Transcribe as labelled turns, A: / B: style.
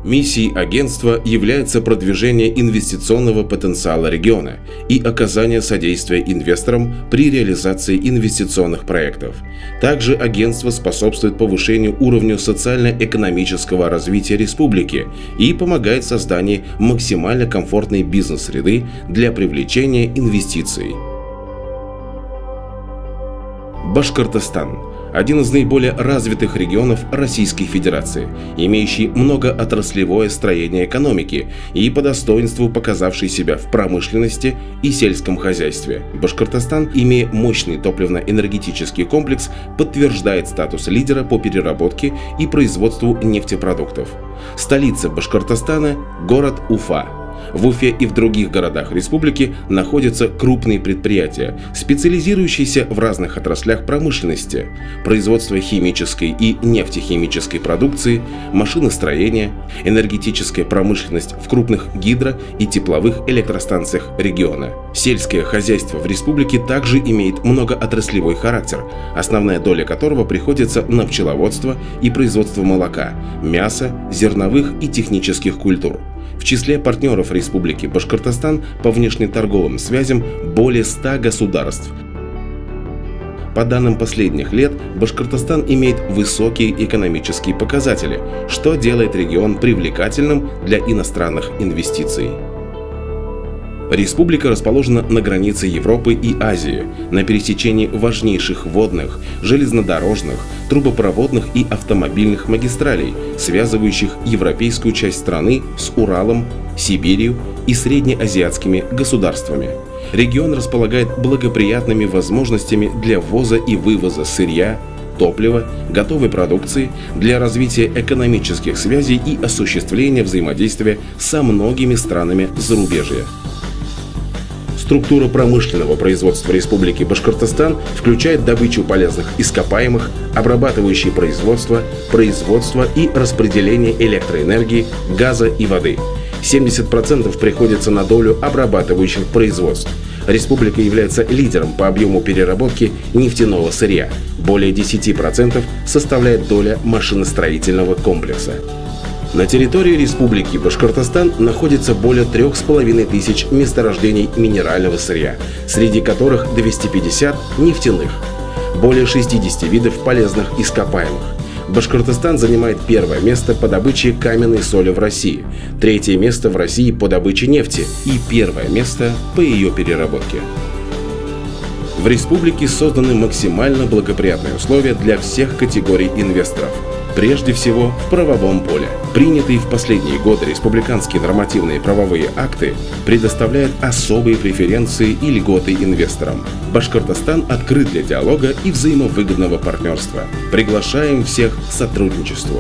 A: Миссией агентства является продвижение инвестиционного потенциала региона и оказание содействия инвесторам при реализации инвестиционных проектов. Также агентство способствует повышению уровня социально-экономического развития республики и помогает в создании максимально комфортной бизнес-среды для привлечения инвестиций. Башкортостан – один из наиболее развитых регионов Российской Федерации, имеющий многоотраслевое строение экономики и по достоинству показавший себя в промышленности и сельском хозяйстве. Башкортостан, имея мощный топливно-энергетический комплекс, подтверждает статус лидера по переработке и производству нефтепродуктов. Столица Башкортостана – город Уфа. В Уфе и в других городах республики находятся крупные предприятия, специализирующиеся в разных отраслях промышленности: производство химической и нефтехимической продукции, машиностроение, энергетическая промышленность в крупных гидро- и тепловых электростанциях региона. Сельское хозяйство в республике также имеет многоотраслевой характер, основная доля которого приходится на пчеловодство и производство молока, мяса, зерновых и технических культур. В числе партнеров Республики Башкортостан по внешнеторговым связям более 100 государств. По данным последних лет, Башкортостан имеет высокие экономические показатели, что делает регион привлекательным для иностранных инвестиций. Республика расположена на границе Европы и Азии, на пересечении важнейших водных, железнодорожных, трубопроводных и автомобильных магистралей, связывающих европейскую часть страны с Уралом, Сибирью и среднеазиатскими государствами. Регион располагает благоприятными возможностями для ввоза и вывоза сырья, топлива, готовой продукции, для развития экономических связей и осуществления взаимодействия со многими странами зарубежья. Структура промышленного производства Республики Башкортостан включает добычу полезных ископаемых, обрабатывающее производство и распределение электроэнергии, газа и воды. 70% приходится на долю обрабатывающих производств. Республика является лидером по объему переработки нефтяного сырья. Более 10% составляет доля машиностроительного комплекса. На территории Республики Башкортостан находится более 3500 месторождений минерального сырья, среди которых 250 нефтяных, более 60 видов полезных ископаемых. Башкортостан занимает первое место по добыче каменной соли в России, третье место в России по добыче нефти и первое место по ее переработке. В республике созданы максимально благоприятные условия для всех категорий инвесторов. Прежде всего, в правовом поле. Принятые в последние годы республиканские нормативные правовые акты предоставляют особые преференции и льготы инвесторам. Башкортостан открыт для диалога и взаимовыгодного партнерства. Приглашаем всех к сотрудничеству.